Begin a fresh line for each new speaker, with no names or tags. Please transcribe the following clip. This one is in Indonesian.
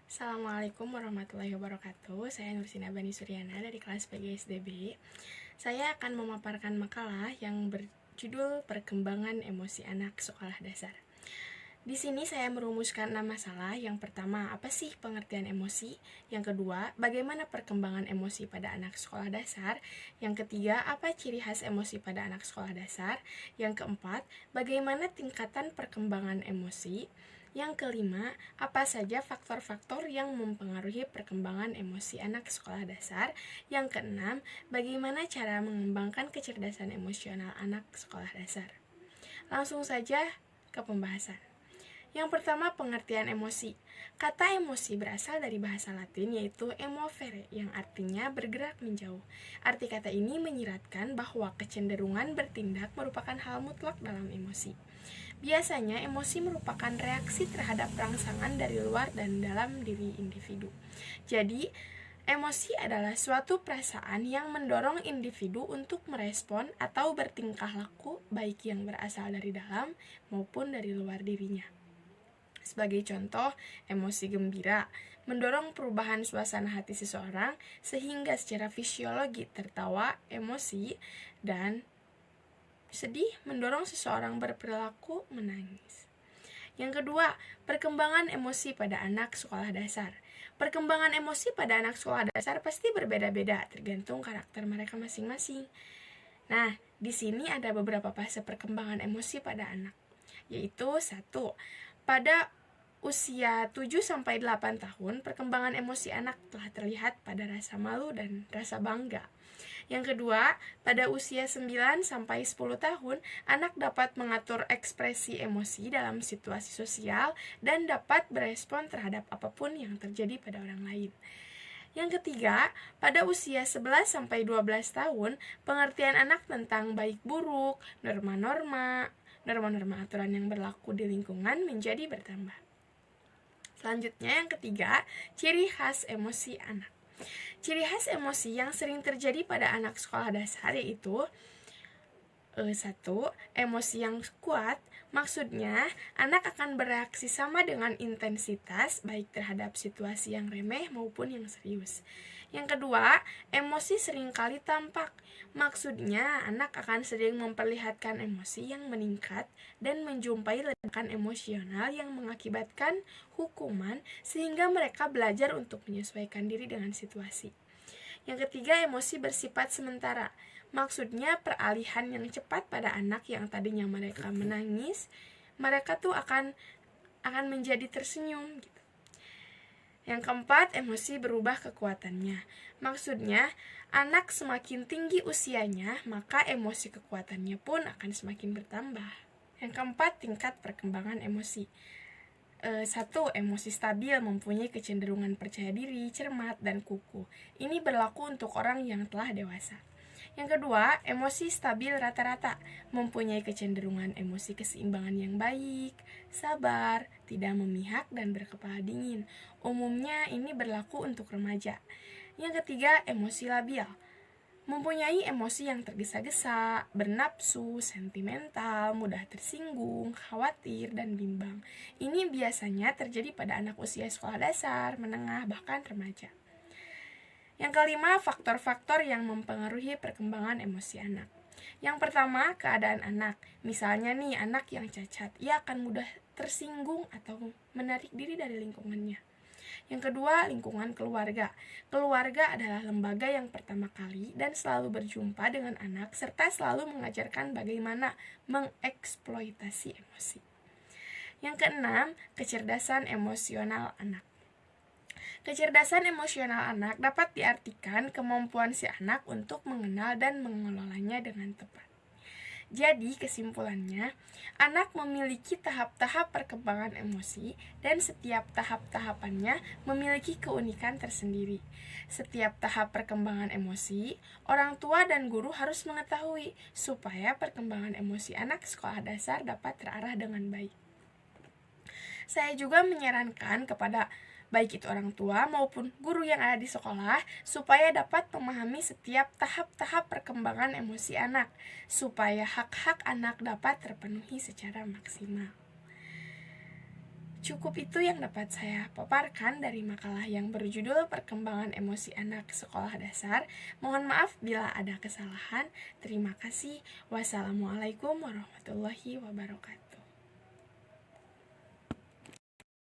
Assalamualaikum warahmatullahi wabarakatuh. Saya Nursina Bani Suryana dari kelas PGSDB. Saya akan memaparkan makalah yang berjudul Perkembangan Emosi Anak Sekolah Dasar. Di sini saya merumuskan 6 masalah. Yang pertama, apa sih pengertian emosi? Yang kedua, bagaimana perkembangan emosi pada anak sekolah dasar? Yang ketiga, apa ciri khas emosi pada anak sekolah dasar? Yang keempat, bagaimana tingkatan perkembangan emosi? Yang kelima, apa saja faktor-faktor yang mempengaruhi perkembangan emosi anak sekolah dasar? Yang keenam, bagaimana cara mengembangkan kecerdasan emosional anak sekolah dasar? Langsung saja ke pembahasan. Yang pertama, pengertian emosi. Kata emosi berasal dari bahasa Latin yaitu emovere yang artinya bergerak menjauh. Arti kata ini menyiratkan bahwa kecenderungan bertindak merupakan hal mutlak dalam emosi. Biasanya emosi merupakan reaksi terhadap rangsangan dari luar dan dalam diri individu. Jadi, emosi adalah suatu perasaan yang mendorong individu untuk merespon atau bertingkah laku baik yang berasal dari dalam maupun dari luar dirinya. Sebagai contoh, emosi gembira mendorong perubahan suasana hati seseorang sehingga secara fisiologi tertawa, emosi, dan sedih mendorong seseorang berperilaku menangis. Yang kedua, perkembangan emosi pada anak sekolah dasar. Perkembangan emosi pada anak sekolah dasar pasti berbeda-beda tergantung karakter mereka masing-masing. Nah, di sini ada beberapa fase perkembangan emosi pada anak, yaitu 1. Pada usia 7-8 tahun, perkembangan emosi anak telah terlihat pada rasa malu dan rasa bangga. Yang kedua, pada usia 9-10 tahun, anak dapat mengatur ekspresi emosi dalam situasi sosial dan dapat berespon terhadap apapun yang terjadi pada orang lain. Yang ketiga, pada usia 11-12 tahun, pengertian anak tentang baik buruk, norma-norma aturan yang berlaku di lingkungan menjadi bertambah. Selanjutnya yang ketiga, ciri khas emosi anak. Ciri khas emosi yang sering terjadi pada anak sekolah dasar yaitu 1. Emosi yang kuat. Maksudnya, anak akan bereaksi sama dengan intensitas baik terhadap situasi yang remeh maupun yang serius. Yang kedua, emosi seringkali tampak. Maksudnya, anak akan sering memperlihatkan emosi yang meningkat dan menjumpai ledakan emosional yang mengakibatkan hukuman sehingga mereka belajar untuk menyesuaikan diri dengan situasi. Yang ketiga, emosi bersifat sementara. Maksudnya peralihan yang cepat pada anak yang tadinya mereka menangis, mereka tuh akan menjadi tersenyum gitu. Yang keempat, emosi berubah kekuatannya. Maksudnya, anak semakin tinggi usianya, maka emosi kekuatannya pun akan semakin bertambah. Yang keempat, tingkat perkembangan emosi. 1. Emosi stabil mempunyai kecenderungan percaya diri, cermat, dan kukuh. Ini berlaku untuk orang yang telah dewasa. Yang kedua, emosi stabil rata-rata mempunyai kecenderungan emosi keseimbangan yang baik, sabar, tidak memihak, dan berkepala dingin. Umumnya ini berlaku untuk remaja. Yang ketiga, emosi labil mempunyai emosi yang tergesa-gesa, bernafsu, sentimental, mudah tersinggung, khawatir, dan bimbang. Ini biasanya terjadi pada anak usia sekolah dasar, menengah, bahkan remaja. Yang kelima, faktor-faktor yang mempengaruhi perkembangan emosi anak. Yang pertama, keadaan anak. Misalnya nih, anak yang cacat, ia akan mudah tersinggung atau menarik diri dari lingkungannya. Yang kedua, lingkungan keluarga. Keluarga adalah lembaga yang pertama kali dan selalu berjumpa dengan anak serta selalu mengajarkan bagaimana mengeksploitasi emosi. Yang keenam, kecerdasan emosional anak. Kecerdasan emosional anak dapat diartikan kemampuan si anak untuk mengenal dan mengelolanya dengan tepat. Jadi, kesimpulannya, anak memiliki tahap-tahap perkembangan emosi dan setiap tahap-tahapannya memiliki keunikan tersendiri. Setiap tahap perkembangan emosi, orang tua dan guru harus mengetahui supaya perkembangan emosi anak sekolah dasar dapat terarah dengan baik. Saya juga menyarankan kepada baik itu orang tua maupun guru yang ada di sekolah, supaya dapat memahami setiap tahap-tahap perkembangan emosi anak, supaya hak-hak anak dapat terpenuhi secara maksimal. Cukup itu yang dapat saya paparkan dari makalah yang berjudul Perkembangan Emosi Anak Sekolah Dasar. Mohon maaf bila ada kesalahan. Terima kasih. Wassalamualaikum warahmatullahi wabarakatuh.